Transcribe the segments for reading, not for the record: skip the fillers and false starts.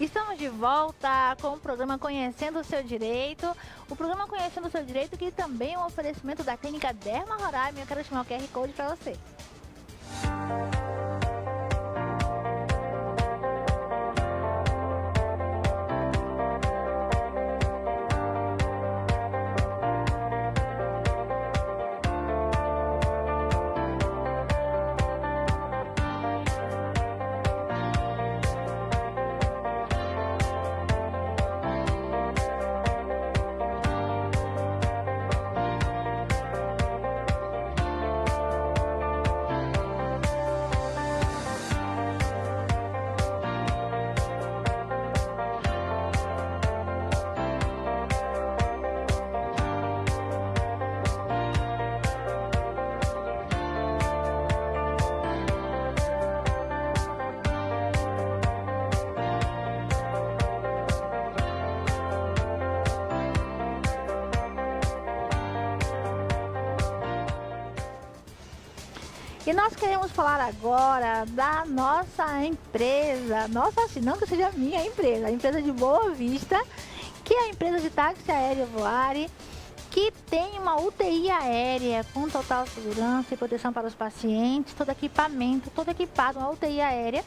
Estamos de volta com o programa Conhecendo o Seu Direito. O programa Conhecendo o Seu Direito, que também é um oferecimento da Clínica Derma Roraima. Eu quero chamar o QR Code para você. E nós queremos falar agora da nossa empresa, nossa, assim, não que seja minha empresa, a empresa de Boa Vista, que é a empresa de táxi aéreo Voare, que tem uma UTI aérea com total segurança e proteção para os pacientes, todo equipamento, todo equipado, uma UTI aérea.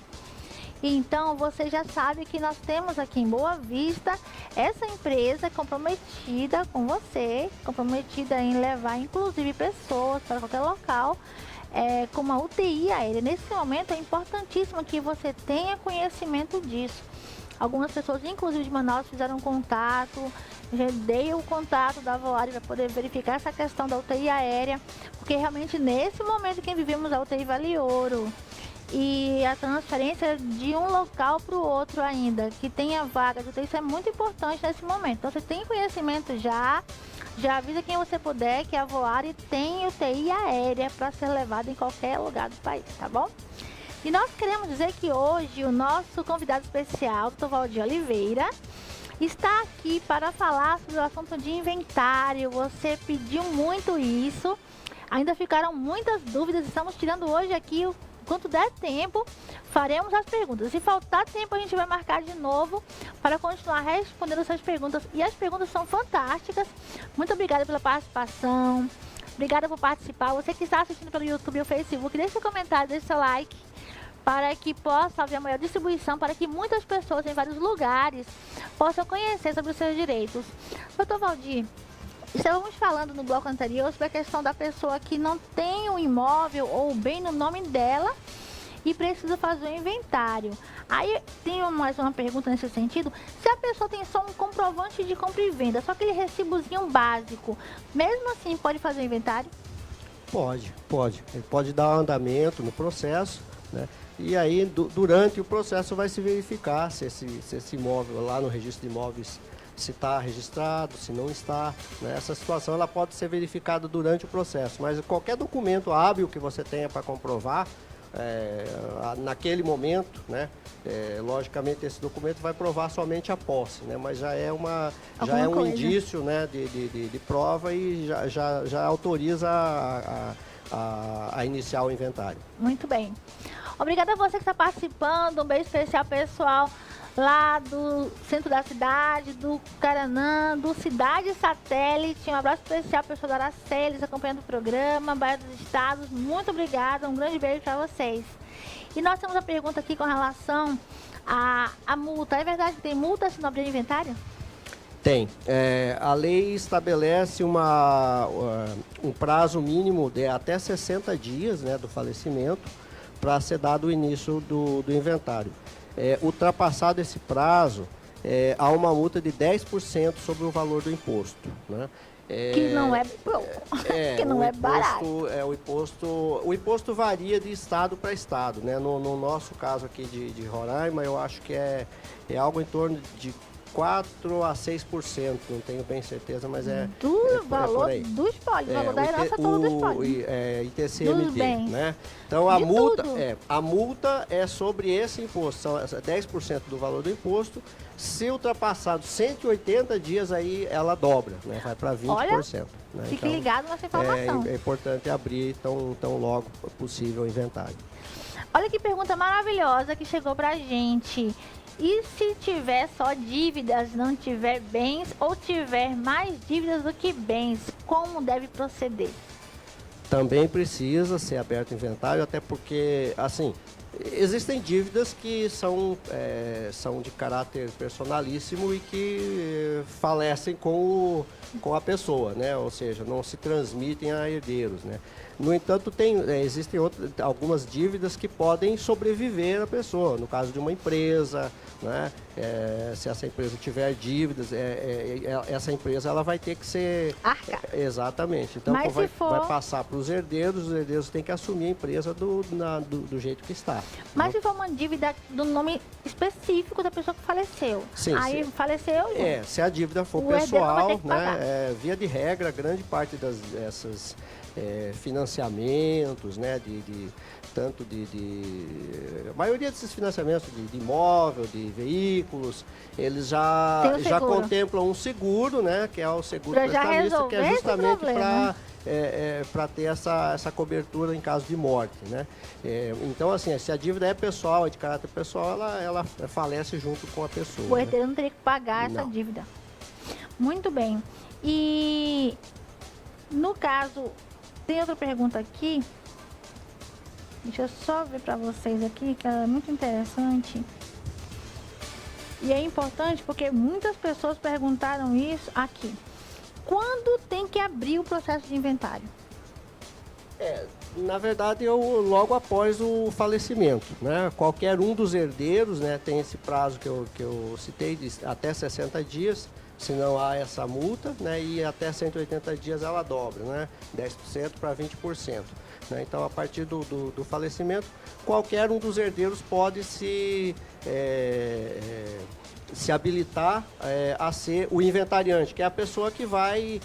Então, você já sabe que nós temos aqui em Boa Vista essa empresa comprometida com você, comprometida em levar, inclusive, pessoas para qualquer local, com uma UTI aérea. Nesse momento é importantíssimo que você tenha conhecimento disso. Algumas pessoas, inclusive de Manaus, fizeram contato, já dei o contato da Voare para poder verificar essa questão da UTI aérea, porque realmente nesse momento que vivemos a UTI vale ouro. E a transferência de um local para o outro ainda, que tenha vaga de UTI, isso é muito importante nesse momento. Então você tem conhecimento já avisa quem você puder que a Voare tem UTI aérea para ser levada em qualquer lugar do país, tá bom? E nós queremos dizer que hoje o nosso convidado especial, Dr. Valdir Oliveira, está aqui para falar sobre o assunto de inventário. Você pediu muito isso, ainda ficaram muitas dúvidas, estamos tirando hoje aqui quanto der tempo, faremos as perguntas. Se faltar tempo, a gente vai marcar de novo para continuar respondendo essas perguntas. E as perguntas são fantásticas. Muito obrigada pela participação. Obrigada por participar. Você que está assistindo pelo YouTube ou Facebook, deixe seu comentário, deixe seu like, para que possa haver maior distribuição, para que muitas pessoas em vários lugares possam conhecer sobre os seus direitos. Doutor Valdir, estávamos falando no bloco anterior sobre a questão da pessoa que não tem um imóvel ou bem no nome dela e precisa fazer um inventário. Aí tem mais uma pergunta nesse sentido: se a pessoa tem só um comprovante de compra e venda, só aquele recibozinho básico, mesmo assim pode fazer o inventário? Pode. Ele pode dar andamento no processo, né? E aí, durante o processo, vai se verificar se esse imóvel lá no registro de imóveis, se está registrado, se não está, né? Essa situação ela pode ser verificada durante o processo, mas qualquer documento hábil que você tenha para comprovar, naquele momento, né? Logicamente esse documento vai provar somente a posse, né? Mas já é um indício, né, de prova e já autoriza a iniciar o inventário. Muito bem. Obrigada a você que está participando. Um beijo especial, pessoal, lá do centro da cidade, do Caranã, do Cidade Satélite. Um abraço especial, pessoal da Aracelis, acompanhando o programa, Baía dos Estados. Muito obrigada, um grande beijo para vocês. E nós temos uma pergunta aqui com relação à multa. É verdade que tem multa se não abrir inventário? Tem. A lei estabelece um prazo mínimo de até 60 dias, né, do falecimento para ser dado o início do inventário. Ultrapassado esse prazo, há uma multa de 10% sobre o valor do imposto, né? Que não é pouco, que não é barato. O imposto varia de estado para estado, né? No nosso caso aqui de Roraima, eu acho que é algo em torno de 4 a 6%, não tenho bem certeza, mas do valor do espólio, do valor da herança todo do espólio. ITCMD, né? Então a multa é sobre esse imposto, são 10% do valor do imposto. Se ultrapassado 180 dias, aí ela dobra, né? Vai para 20%. Olha, né? Fique ligado nessa informação. É importante abrir tão logo possível o inventário. Olha que pergunta maravilhosa que chegou pra gente. E se tiver só dívidas, não tiver bens ou tiver mais dívidas do que bens, como deve proceder? Também precisa ser aberto o inventário, até porque, assim, existem dívidas que são de caráter personalíssimo e que falecem com a pessoa, né? Ou seja, não se transmitem a herdeiros, né? No entanto, existem algumas dívidas que podem sobreviver à pessoa, no caso de uma empresa, né? Se essa empresa tiver dívidas, essa empresa ela vai ter que ser... Arcar. Exatamente. Então, Mas vai se for... passar para os herdeiros têm que assumir a empresa do jeito que está. Mas né? se for uma dívida do nome específico da pessoa que faleceu, Sim, aí faleceu... se a dívida for o herdeiro não vai ter pessoal, que pagar. né, via de regra, grande parte dessas financiamentos, né, a maioria desses financiamentos de imóvel, de veículos, eles já contemplam um seguro, né, que é o seguro prestamista, que é justamente para ter essa cobertura em caso de morte, né? Então, assim, se a dívida é pessoal, é de caráter pessoal, ela falece junto com a pessoa. O herdeiro não teria que pagar essa dívida. Muito bem. E no caso, tem outra pergunta aqui. Deixa eu só ver para vocês aqui, que é muito interessante. E é importante porque muitas pessoas perguntaram isso aqui. Quando tem que abrir o processo de inventário? Na verdade, logo após o falecimento, né? Qualquer um dos herdeiros, né, tem esse prazo que eu citei, de até 60 dias, senão há essa multa, né? E até 180 dias ela dobra, né? 10% para 20%. Né? Então, a partir do falecimento, qualquer um dos herdeiros pode se habilitar a ser o inventariante, que é a pessoa que vai,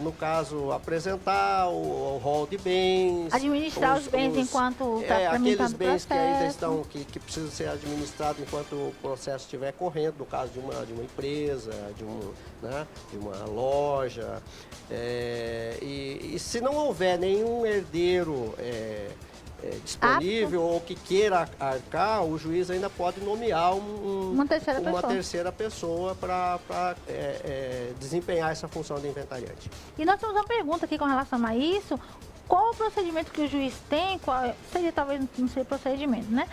no caso, apresentar o rol de bens. Administrar os bens enquanto está aqueles bens o que ainda estão, que precisam ser administrados enquanto o processo estiver correndo, no caso de uma empresa, de uma loja. E se não houver nenhum herdeiro disponível ou que queira arcar, o juiz ainda pode nomear uma terceira pessoa para desempenhar essa função de inventariante. E nós temos uma pergunta aqui com relação a isso. Qual o procedimento que o juiz tem? Seria talvez não seria procedimento, né?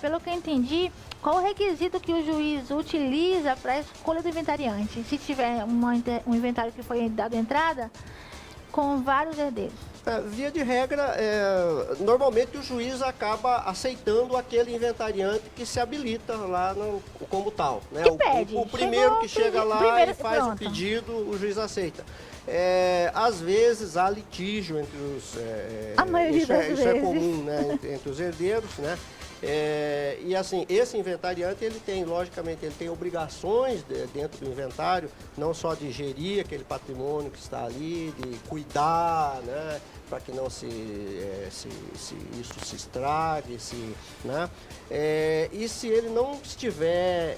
Pelo que eu entendi, qual o requisito que o juiz utiliza para a escolha do inventariante? Se tiver um inventário que foi dado entrada com vários herdeiros. Via de regra, normalmente o juiz acaba aceitando aquele inventariante que se habilita lá como tal. Né? O primeiro que chega lá e faz o pedido, o juiz aceita. Às vezes há litígio entre os... A maioria das vezes. Isso é comum, né, entre os herdeiros, né? E assim, esse inventariante, logicamente, ele tem obrigações dentro do inventário, não só de gerir aquele patrimônio que está ali, de cuidar, né, para que não isso se estrague, né? E se ele não estiver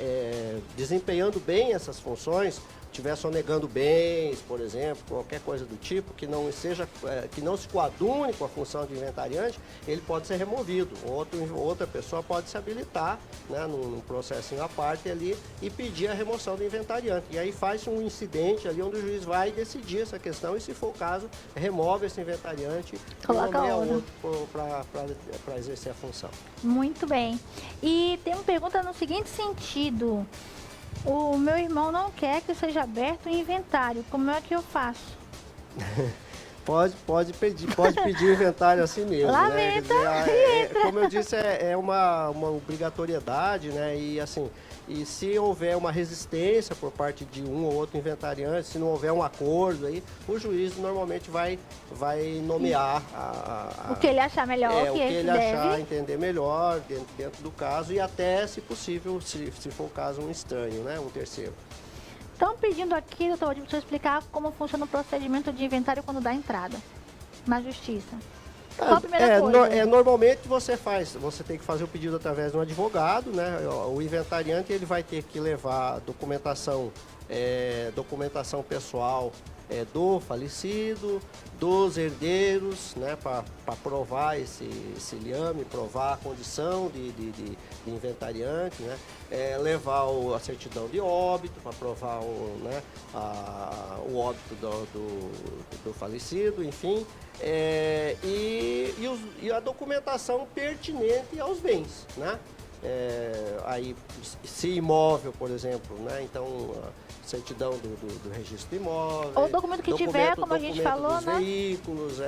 desempenhando bem essas funções, estiver sonegando bens, por exemplo, qualquer coisa do tipo, que não se coadune com a função de inventariante, ele pode ser removido. Outra pessoa pode se habilitar, né, num processinho à parte ali e pedir a remoção do inventariante. E aí faz um incidente ali onde o juiz vai decidir essa questão e, se for o caso, remove esse inventariante e nomeia outro para exercer a função. Muito bem. E tem uma pergunta no seguinte sentido. O meu irmão não quer que seja aberto o inventário. Como é que eu faço? Pode pedir o inventário assim mesmo. Lamenta, né? Como eu disse, é uma obrigatoriedade, né? E assim, se houver uma resistência por parte de um ou outro inventariante, se não houver um acordo aí, o juiz normalmente vai nomear o que ele achar melhor, o que ele achar, entender melhor dentro do caso, e até, se possível, se for o caso, um estranho, né? Um terceiro. Estão pedindo aqui, doutor, para você explicar como funciona o procedimento de inventário quando dá entrada na justiça. Qual a primeira coisa? Normalmente você tem que fazer o pedido através de um advogado, né? O inventariante ele vai ter que levar documentação pessoal do falecido, dos herdeiros, né, para provar esse liame, provar a condição de inventariante, né, levar a certidão de óbito para provar o óbito do falecido, enfim, e a documentação pertinente aos bens, né? Aí, se imóvel, por exemplo, né? Então, a certidão do registro de imóvel. Ou documento que tiver, como a gente falou, dos né? veículos,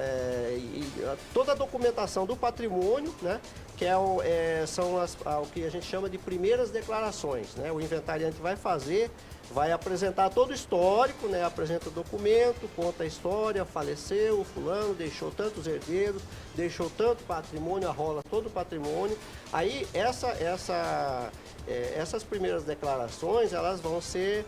toda a documentação do patrimônio, né? Que são o que a gente chama de primeiras declarações, né? O inventariante vai apresentar todo o histórico, né? Apresenta o documento, conta a história, faleceu, fulano, deixou tantos herdeiros, deixou tanto patrimônio, arrola todo o patrimônio. Aí essas primeiras declarações, elas vão ser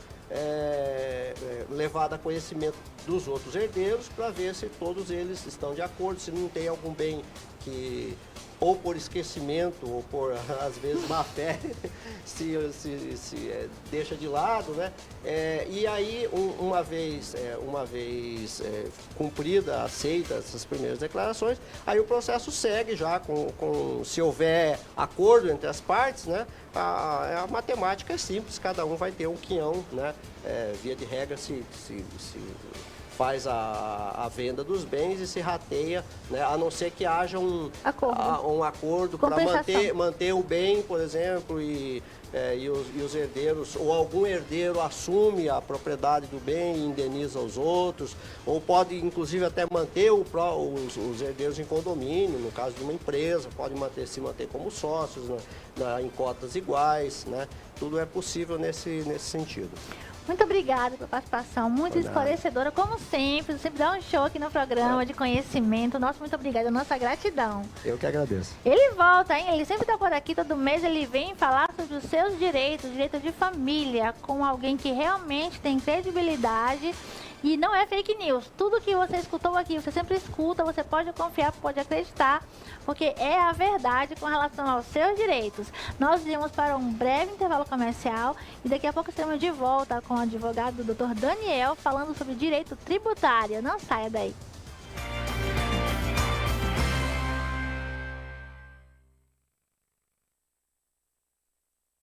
levadas a conhecimento dos outros herdeiros para ver se todos eles estão de acordo, se não tem algum bem que, ou por esquecimento, ou por, às vezes, má fé, se deixa de lado, né? E aí, uma vez cumprida, aceita essas primeiras declarações, aí o processo segue já se houver acordo entre as partes, né? A matemática é simples, cada um vai ter um quinhão, né? Via de regra, se faz a venda dos bens e se rateia, né? A não ser que haja um acordo para manter o bem, por exemplo, e os herdeiros, ou algum herdeiro assume a propriedade do bem e indeniza os outros, ou pode inclusive até manter os herdeiros em condomínio, no caso de uma empresa, pode se manter como sócios, em cotas iguais, né? Tudo é possível nesse sentido. Muito obrigada pela participação, muito esclarecedora, como sempre. Você sempre dá um show aqui no programa de conhecimento. Nossa, muito obrigada, nossa gratidão. Eu que agradeço. Ele volta, hein? Ele sempre está por aqui, todo mês ele vem falar sobre os seus direitos, direito de família, com alguém que realmente tem credibilidade. E não é fake news. Tudo que você escutou aqui, você sempre escuta, você pode confiar, pode acreditar, porque é a verdade com relação aos seus direitos. Nós iremos para um breve intervalo comercial e daqui a pouco estaremos de volta com o advogado Dr. Daniel falando sobre direito tributário. Não saia daí.